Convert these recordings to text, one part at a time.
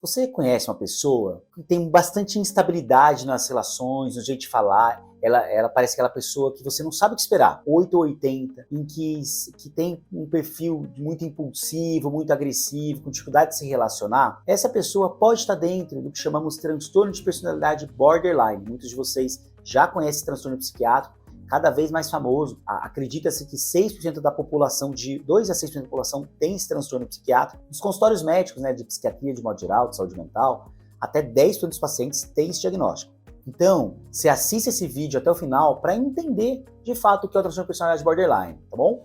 Você conhece uma pessoa que tem bastante instabilidade nas relações, no jeito de falar, ela parece aquela pessoa que você não sabe o que esperar, 8 ou 80, em que tem um perfil muito impulsivo, muito agressivo, com dificuldade de se relacionar? Essa pessoa pode estar dentro do que chamamos de transtorno de personalidade borderline. Muitos de vocês já conhecem esse transtorno psiquiátrico, cada vez mais famoso. Acredita-se que 6% da população, de 2 a 6% da população tem esse transtorno psiquiátrico. Nos consultórios médicos, de psiquiatria de modo geral, de saúde mental, até 10% dos pacientes têm esse diagnóstico. Então, você assiste esse vídeo até o final para entender de fato o que é o transtorno de personalidade borderline, tá bom?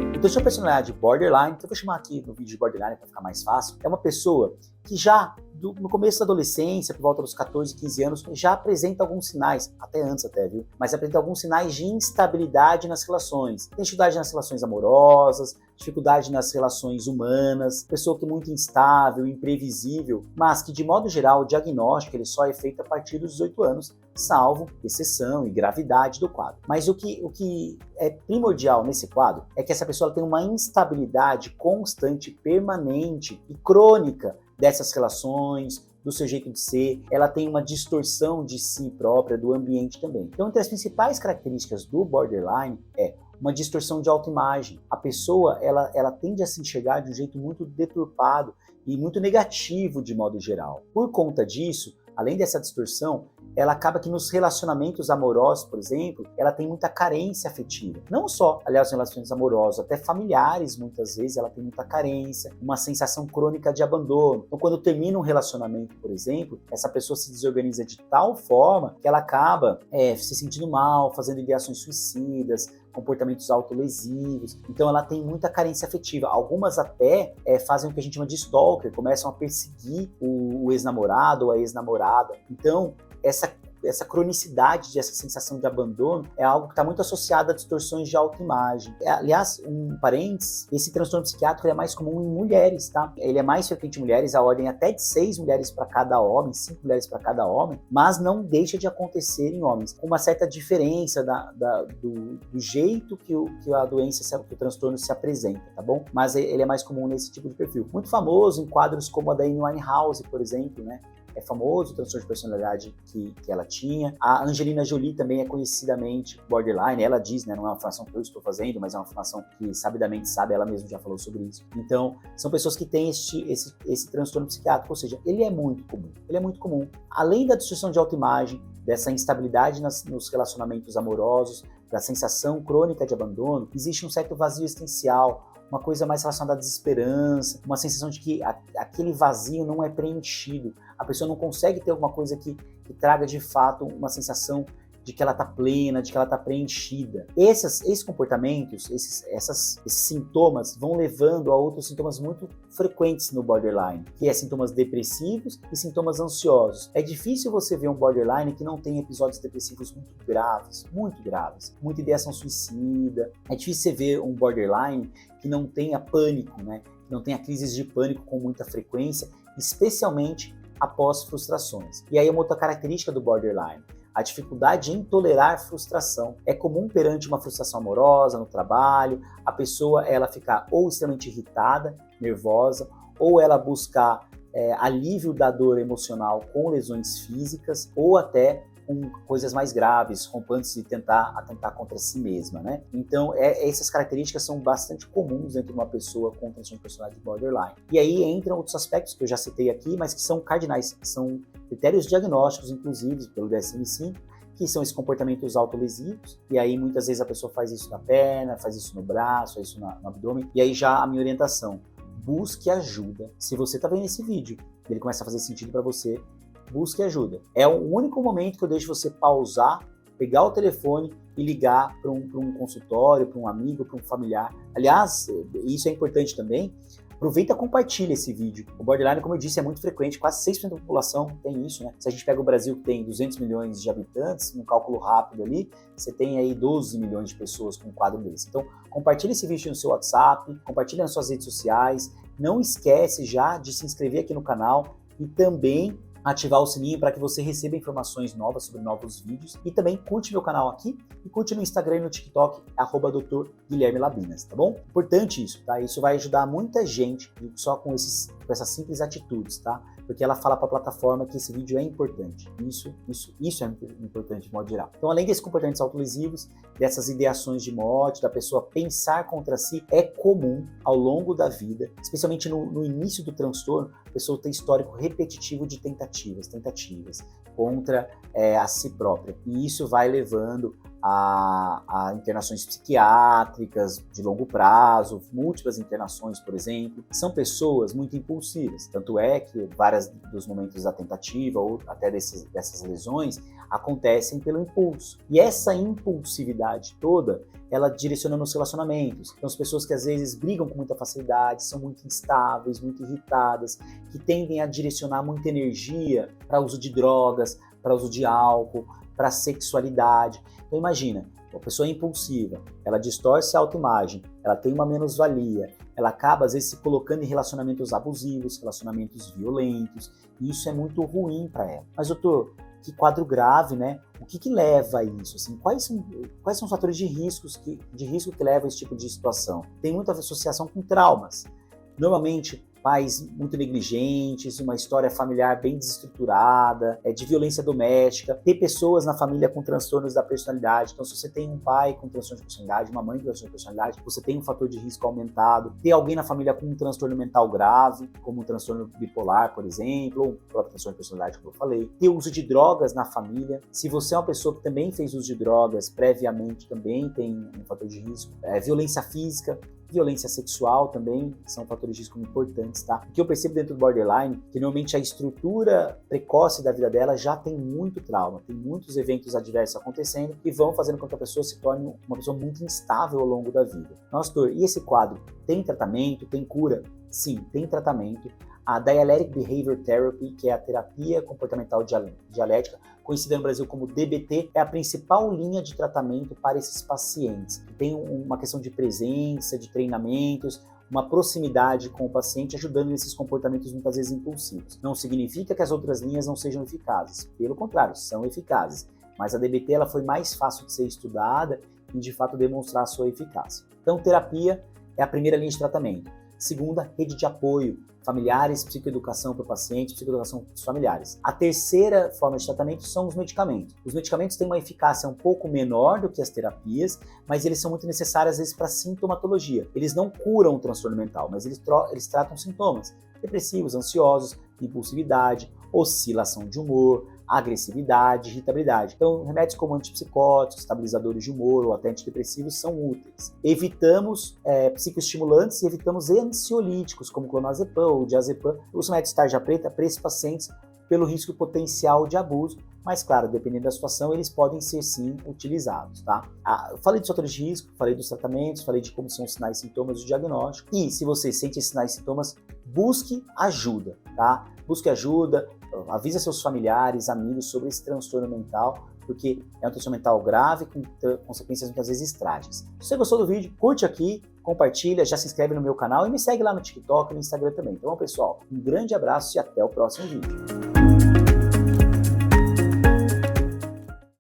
O transtorno de personalidade borderline, que eu vou chamar aqui no vídeo de borderline para ficar mais fácil, é uma pessoa que já no começo da adolescência, por volta dos 14, 15 anos, já apresenta alguns sinais, até antes até, viu? Mas apresenta alguns sinais de instabilidade nas relações. Tem dificuldade nas relações amorosas, dificuldade nas relações humanas, pessoa que é muito instável, imprevisível, mas que de modo geral o diagnóstico ele só é feito a partir dos 18 anos, salvo exceção e gravidade do quadro. Mas o que é primordial nesse quadro é que essa pessoa tem uma instabilidade constante, permanente e crônica dessas relações, do seu jeito de ser, ela tem uma distorção de si própria, do ambiente também. Então, entre as principais características do borderline é uma distorção de autoimagem. A pessoa, ela tende a se enxergar de um jeito muito deturpado e muito negativo de modo geral. Por conta disso, além dessa distorção, ela acaba que nos relacionamentos amorosos, por exemplo, ela tem muita carência afetiva. Não só, aliás, relações amorosas, até familiares, muitas vezes, ela tem muita carência, uma sensação crônica de abandono. Então, quando termina um relacionamento, por exemplo, essa pessoa se desorganiza de tal forma que ela acaba se sentindo mal, fazendo ideações suicidas, comportamentos autolesivos. Então ela tem muita carência afetiva. Algumas até fazem o que a gente chama de stalker, começam a perseguir o ex-namorado ou a ex-namorada. Então essa cronicidade, essa sensação de abandono é algo que está muito associado a distorções de autoimagem. Aliás, um parênteses, esse transtorno psiquiátrico é mais comum em mulheres, tá? Ele é mais frequente em mulheres, a ordem até de 6 mulheres para cada homem, 5 mulheres para cada homem, mas não deixa de acontecer em homens, com uma certa diferença do jeito que a doença, que o transtorno se apresenta, tá bom? Mas ele é mais comum nesse tipo de perfil. Muito famoso em quadros como a da Amy Winehouse, por exemplo, né? É famoso o transtorno de personalidade que ela tinha. A Angelina Jolie também é conhecidamente borderline. Ela diz, né, não é uma afirmação que eu estou fazendo, mas é uma afirmação que sabidamente sabe, ela mesma já falou sobre isso. Então, são pessoas que têm esse transtorno psiquiátrico, ou seja, ele é muito comum. Ele é muito comum. Além da distorção de autoimagem, dessa instabilidade nos relacionamentos amorosos, da sensação crônica de abandono, existe um certo vazio existencial, uma coisa mais relacionada à desesperança, uma sensação de que aquele vazio não é preenchido. A pessoa não consegue ter alguma coisa que traga de fato uma sensação de que ela está plena, de que ela está preenchida. Esses comportamentos, esses sintomas vão levando a outros sintomas muito frequentes no borderline, que é sintomas depressivos e sintomas ansiosos. É difícil você ver um borderline que não tem episódios depressivos muito graves, muita ideação suicida. É difícil você ver um borderline que não tenha pânico, né? Que não tenha crises de pânico com muita frequência, especialmente após frustrações. E aí uma outra característica do borderline, a dificuldade em tolerar frustração. É comum perante uma frustração amorosa, no trabalho, a pessoa ela ficar ou extremamente irritada, nervosa, ou ela buscar alívio da dor emocional com lesões físicas, ou até com coisas mais graves, rompantes de atentar contra si mesma, né? Então, essas características são bastante comuns dentro de uma pessoa com transtorno de personalidade borderline. E aí entram outros aspectos que eu já citei aqui, mas que são cardinais, que são critérios diagnósticos, inclusive, pelo DSM-5, que são esses comportamentos autolesivos, e aí muitas vezes a pessoa faz isso na perna, faz isso no braço, faz isso no abdômen, e aí já a minha orientação, busque ajuda. Se você está vendo esse vídeo e ele começa a fazer sentido para você, busque ajuda. É o único momento que eu deixo você pausar, pegar o telefone e ligar para um consultório, para um amigo, para um familiar. Aliás, isso é importante também, aproveita e compartilha esse vídeo. O borderline, como eu disse, é muito frequente, quase 6% da população tem isso, né? Se a gente pega o Brasil, que tem 200 milhões de habitantes, num cálculo rápido ali, você tem aí 12 milhões de pessoas com um quadro desse. Então, compartilha esse vídeo no seu WhatsApp, compartilha nas suas redes sociais, não esquece já de se inscrever aqui no canal e também ativar o sininho para que você receba informações novas sobre novos vídeos e também curte meu canal aqui e curte no Instagram e no TikTok, @Dr. Guilherme Labinas, tá bom? Importante isso, tá? Isso vai ajudar muita gente só com essas simples atitudes, tá? Porque ela fala para a plataforma que esse vídeo é importante. Isso é importante de modo geral. Então, além desses comportamentos autolesivos, dessas ideações de morte, da pessoa pensar contra si, é comum ao longo da vida, especialmente no início do transtorno, a pessoa tem histórico repetitivo de tentativas contra a si própria. E isso vai levando a internações psiquiátricas de longo prazo, múltiplas internações, por exemplo. São pessoas muito impulsivas, tanto é que vários dos momentos da tentativa ou até dessas lesões acontecem pelo impulso. E essa impulsividade toda, ela direciona nos relacionamentos. Então, as pessoas que às vezes brigam com muita facilidade, são muito instáveis, muito irritadas, que tendem a direcionar muita energia para uso de drogas, para uso de álcool, para sexualidade. Então imagina, a pessoa é impulsiva, ela distorce a autoimagem, ela tem uma menos-valia, ela acaba às vezes se colocando em relacionamentos abusivos, relacionamentos violentos, e isso é muito ruim para ela. Mas doutor, que quadro grave, né? O que leva a isso? Assim, quais são os fatores de risco que levam a esse tipo de situação? Tem muita associação com traumas. Normalmente, pais muito negligentes, uma história familiar bem desestruturada, de violência doméstica, ter pessoas na família com transtornos da personalidade. Então, se você tem um pai com transtorno de personalidade, uma mãe com transtorno de personalidade, você tem um fator de risco aumentado. Ter alguém na família com um transtorno mental grave, como um transtorno bipolar, por exemplo, ou um próprio transtorno de personalidade, como eu falei. Ter uso de drogas na família. Se você é uma pessoa que também fez uso de drogas previamente, também tem um fator de risco. Violência física, violência sexual também são fatores de risco importantes, tá? O que eu percebo dentro do borderline, que normalmente a estrutura precoce da vida dela já tem muito trauma, tem muitos eventos adversos acontecendo que vão fazendo com que a pessoa se torne uma pessoa muito instável ao longo da vida. Nossa, doutor, e esse quadro tem tratamento, tem cura? Sim, tem tratamento. A Dialectic Behavior Therapy, que é a terapia comportamental dialética, conhecida no Brasil como DBT, é a principal linha de tratamento para esses pacientes. Tem uma questão de presença, de treinamentos, uma proximidade com o paciente, ajudando nesses comportamentos muitas vezes impulsivos. Não significa que as outras linhas não sejam eficazes, pelo contrário, são eficazes. Mas a DBT ela foi mais fácil de ser estudada e de fato demonstrar a sua eficácia. Então, terapia é a primeira linha de tratamento. Segunda, rede de apoio, familiares, psicoeducação para o paciente, psicoeducação para os familiares. A terceira forma de tratamento são os medicamentos. Os medicamentos têm uma eficácia um pouco menor do que as terapias, mas eles são muito necessários às vezes para sintomatologia. Eles não curam o transtorno mental, mas eles tratam sintomas depressivos, ansiosos, impulsividade, oscilação de humor, agressividade, irritabilidade. Então, remédios como antipsicóticos, estabilizadores de humor ou até antidepressivos são úteis. Evitamos psicoestimulantes e evitamos ansiolíticos, como clonazepam ou diazepam. Os remédios de tarja preta para esses pacientes pelo risco potencial de abuso, mas claro, dependendo da situação, eles podem ser sim utilizados, tá? Falei dos fatores de risco, falei dos tratamentos, falei de como são os sinais e sintomas do diagnóstico. E se você sente esses sinais e sintomas, busque ajuda, tá? Busque ajuda, avisa seus familiares, amigos sobre esse transtorno mental, porque é um transtorno mental grave com consequências muitas vezes trágicas. Se você gostou do vídeo, curte aqui, compartilha, já se inscreve no meu canal e me segue lá no TikTok e no Instagram também. Então, pessoal, um grande abraço e até o próximo vídeo.